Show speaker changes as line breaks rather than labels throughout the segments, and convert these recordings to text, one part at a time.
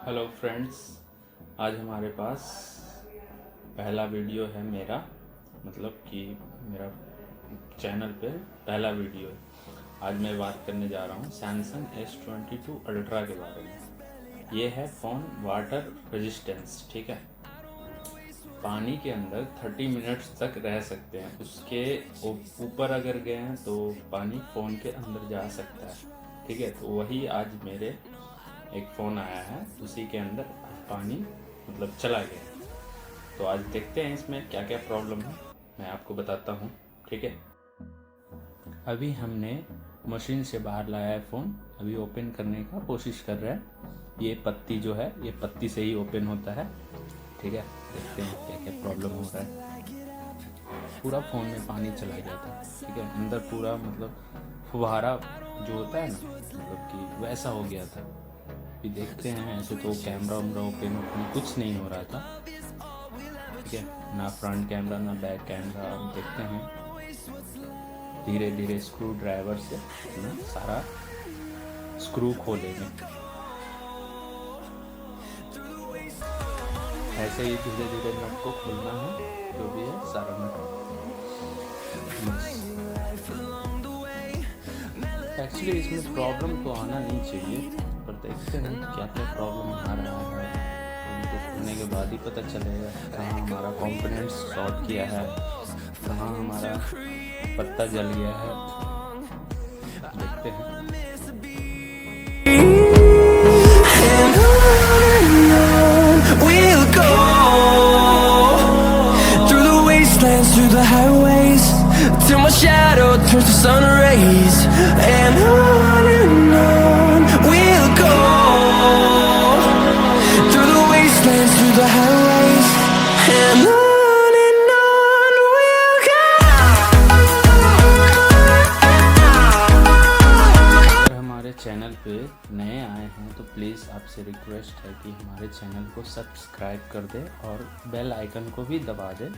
Hello friends, आज हमारे पास पहला वीडियो है मेरा, मतलब कि मेरा चैनल पे पहला वीडियो है। आज मैं बात करने जा रहा हूँ सैमसंग S22 अल्ट्रा के बारे में। ये है फ़ोन वाटर रेजिस्टेंस, ठीक है। पानी के अंदर 30 मिनट्स तक रह सकते हैं। उसके ऊपर अगर गए हैं तो पानी फ़ोन के अंदर जा सकता है, ठीक है। तो वही आज मेरे एक फ़ोन आया है, उसी के अंदर पानी मतलब चला गया। तो आज देखते हैं इसमें क्या क्या प्रॉब्लम है, मैं आपको बताता हूँ, ठीक है। अभी हमने मशीन से बाहर लाया है फ़ोन, अभी ओपन करने का कोशिश कर रहे हैं। ये पत्ती जो है, ये पत्ती से ही ओपन होता है, ठीक है। देखते हैं क्या क्या प्रॉब्लम हो रहा है। पूरा फ़ोन में पानी चला गया था, ठीक है। अंदर पूरा मतलब फुहारा जो होता है ना, मतलब कि वैसा हो गया था। अभी देखते हैं, ऐसे तो कैमरा ओपन कुछ नहीं हो रहा था, ठीक है। ना फ्रंट कैमरा ना बैक कैमरा। अब देखते हैं, धीरे धीरे स्क्रू ड्राइवर से ना सारा स्क्रू खोलेंगे। ऐसे ही धीरे धीरे नट को खोलना है, जो भी है सारा नट। एक्चुअली इसमें प्रॉब्लम तो आना नहीं चाहिए, पर देखते हैं क्या क्या प्रॉब्लम आ रहा है। उनको खोलने के बाद ही पता चलेगा कहाँ हमारा कंपोनेंट्स शॉर्ट किया है, कहाँ हमारा पत्ता जल गया है। देखते हैं।
Through the highways, till my shadow turns to sun rays, and on we'll go. Through the wastelands, through the highways, and on we'll go.
अगर हमारे चैनल पे नए आए हैं तो प्लीज़ आपसे रिक्वेस्ट है कि हमारे चैनल को सब्सक्राइब कर दें और बेल आइकन को भी दबा दें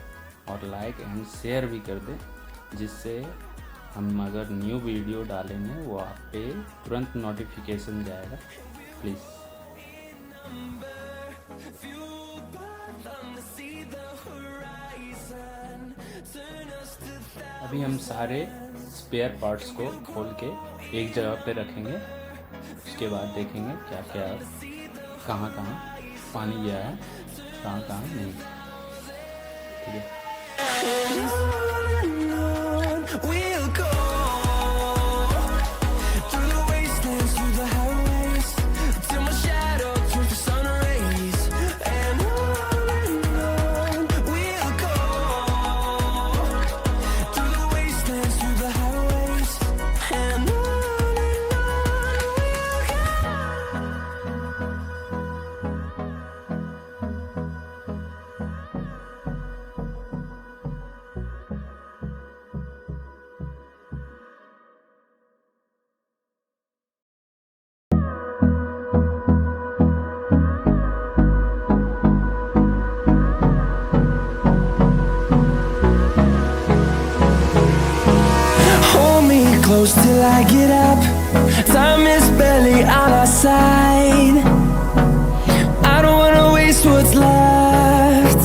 और लाइक एंड शेयर भी कर दें, जिससे हम अगर न्यू वीडियो डालेंगे वो आप पे तुरंत नोटिफिकेशन जाएगा, प्लीज़। अभी हम सारे स्पेयर पार्ट्स को खोल के एक जगह पे रखेंगे। उसके बाद देखेंगे क्या क्या कहाँ कहाँ पानी गया है, कहाँ कहाँ नहीं, ठीक है।
We'll go through the wastelands, through the highways, till my shadow turns to sun rays, and on we'll go through the wastelands, through the highways, and on close till I get up. Time is barely on our side. I don't wanna waste what's left.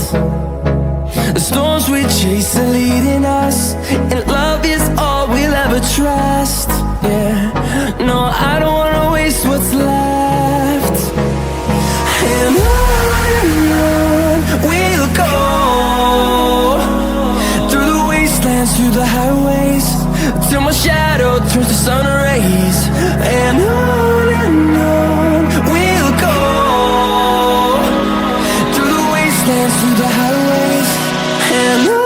The storms we chase are leading us, and love is all we'll ever trust. Yeah, no, I don't wanna waste what's left. And on we'll go through the wastelands, through the highways, till my shadow turns to sun rays, and on we'll go through the wastelands, through the highways, and on.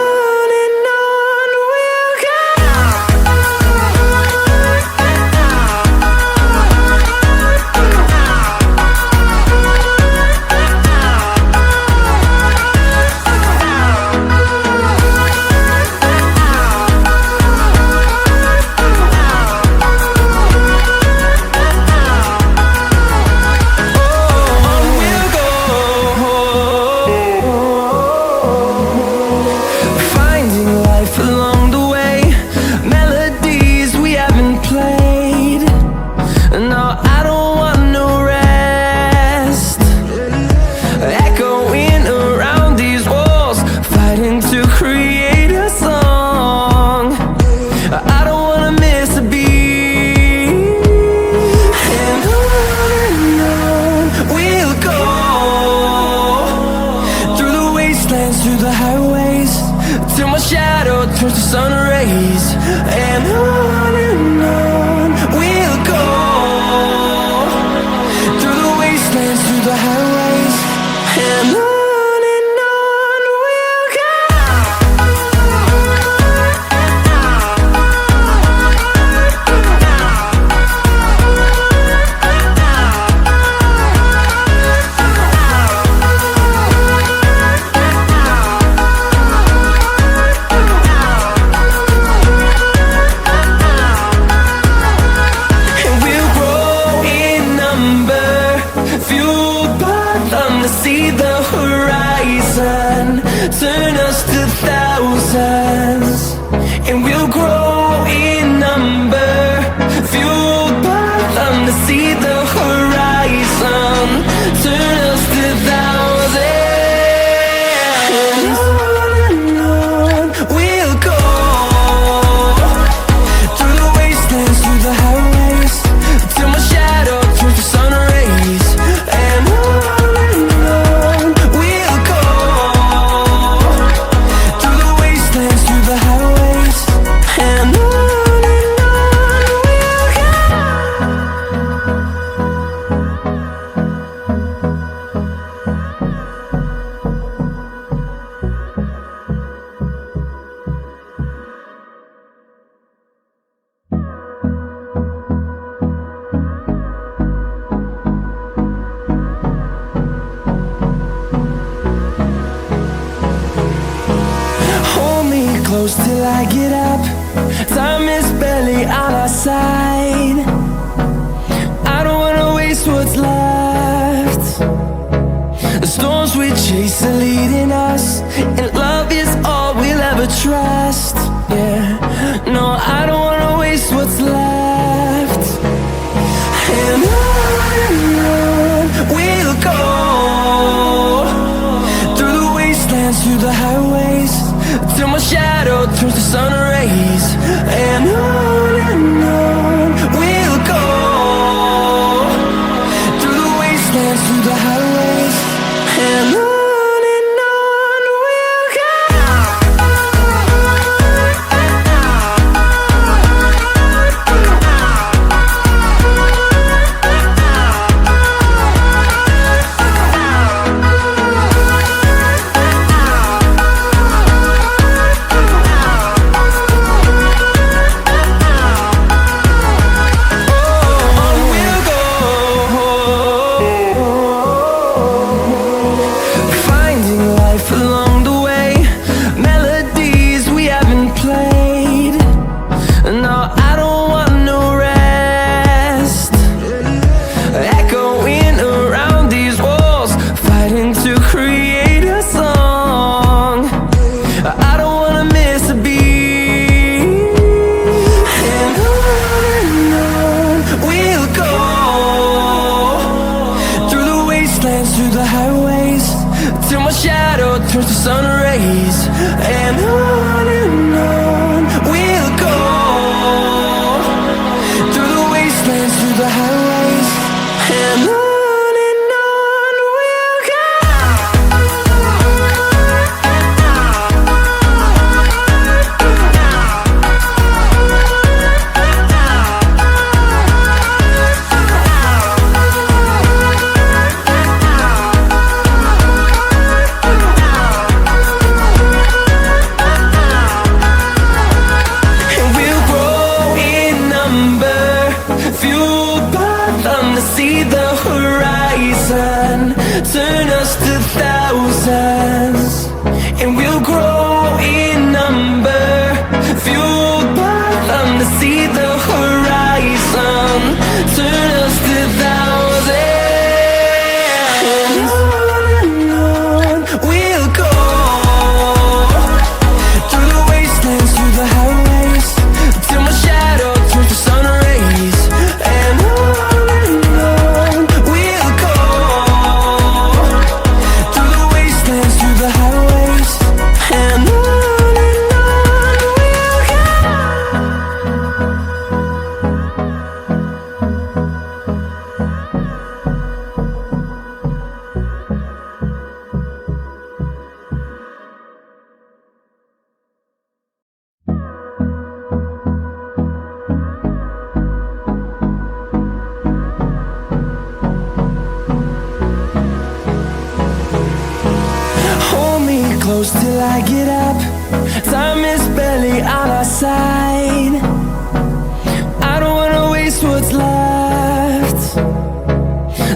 turns to sun rays, and on we'll go, through the wastelands, through the highways, and on we'll go. See the horizon, turn us to thousands, and we'll grow in number, fueled by them to see the horizon, turn us to thousands, and on we'll go, through the wastelands, through the highways, till my shadow turns to sun rays, and close till I get up. Time is barely on our side. I don't wanna waste what's left. The storms we chase are leading us, and love is all we'll ever trust. Yeah, no, I don't wanna waste what's left. And on we'll go, through the wastelands, through the highways, till my shadow turns to sun rays, and on we'll go, through the wastelands, through the highways, and on we'll go. Through the highways, till my shadow turns to sun rays, and on we'll go, through the wastelands, through the highways, and on we'll go. See the horizon, turn us to thousands, and we'll grow in number, fueled by them to see the horizon, turn us to thousands, and on we'll go, through the wastelands, through the highways, till my shadow turns to sun rays, and on we'll go, through till I get up. Time is barely on our side. I don't wanna waste what's left.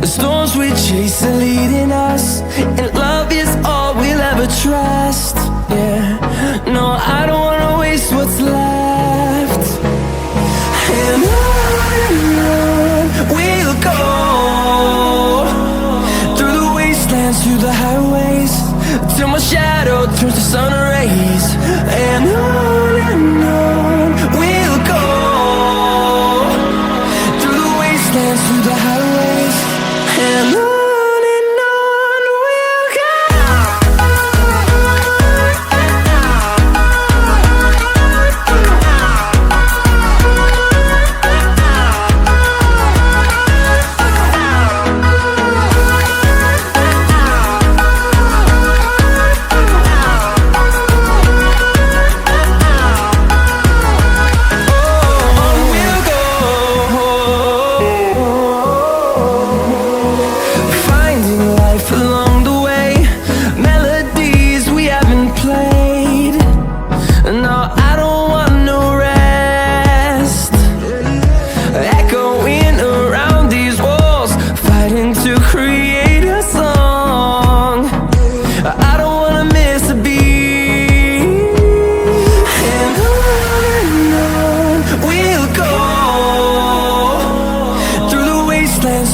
The storms we chase are leading us, and love is all we'll ever trust. Yeah, no, I don't wanna waste what's left. And on we'll go, through the wastelands, through the highways, till my shadow turns to sun rays. And on we'll go, through the wastelands, through the highways, and on we'll go.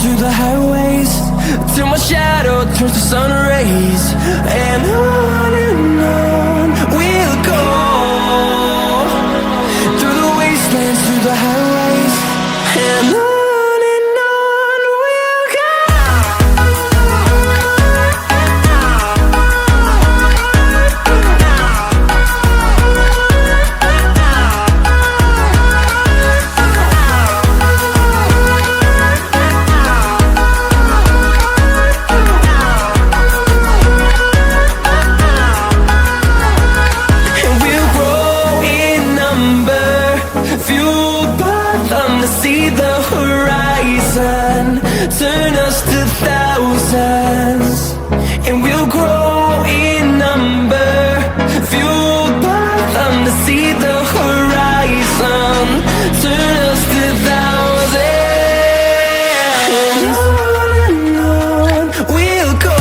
Through the highways, till my shadow turns to sun rays. And on we'll go, through the wastelands, through the highways, and on we'll go. See the horizon, turn us to thousands, and we'll grow in number, fueled by them. To see the horizon, turn us to thousands, and on we'll go,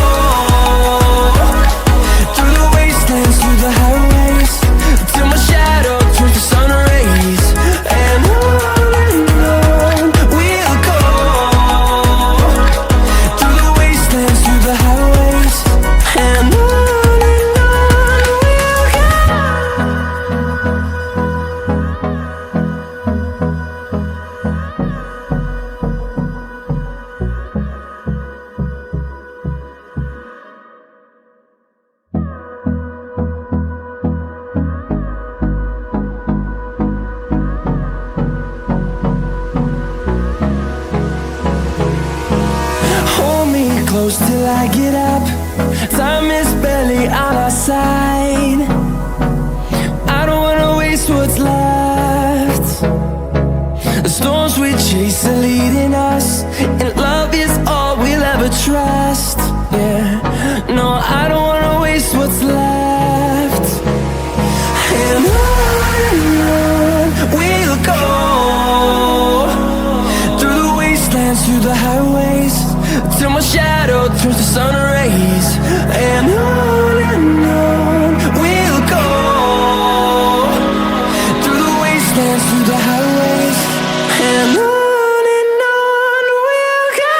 through the wastelands, through the highways, till my shadow turns to sun rays. And close till I get up. Time is barely on our side. I don't wanna waste what's left. The storms we chase are leading us, and love is all we'll ever trust. Yeah, no, I don't wanna waste what's left. And on we'll go, through the wastelands, through the highways, till my shadow turns to sun rays. And on we'll go, through the wastelands, through the highways, and on we'll go.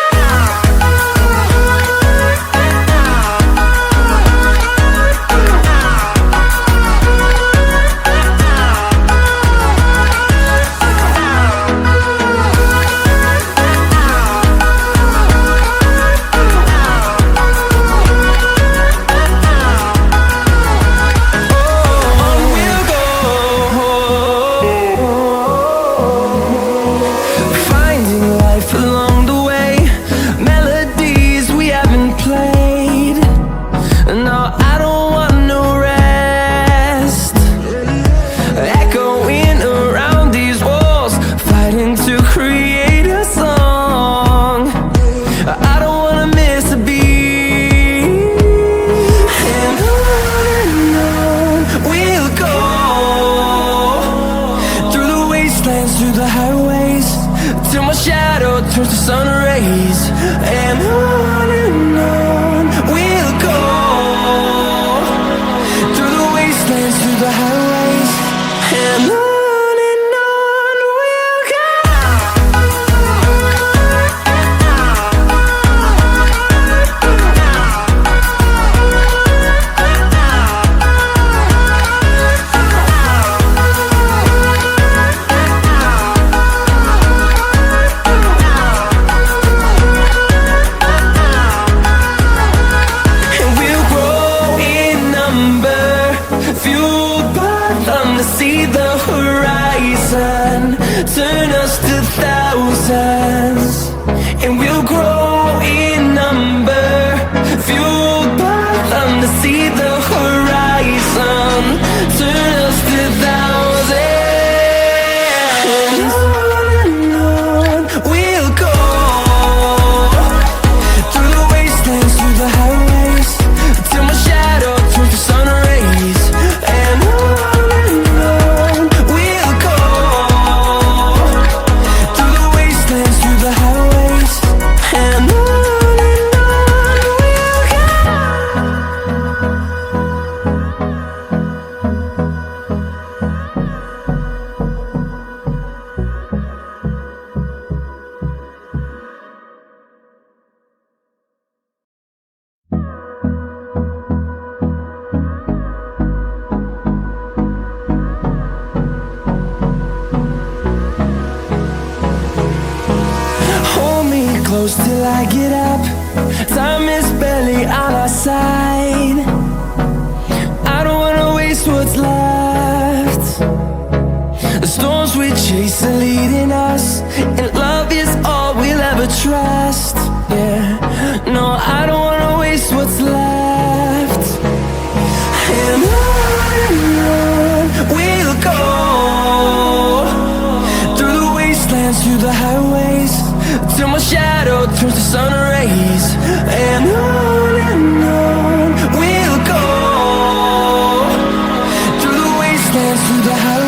get up. Time is barely on our side. I don't wanna waste what's left. The storms we chase are leading us, and love is all we'll ever trust. Yeah, no, I don't wanna waste what's left. And on we'll go, through the wastelands, through the highways, till my shadow turns to sun rays. And on we'll go, through the wastelands, through the highways.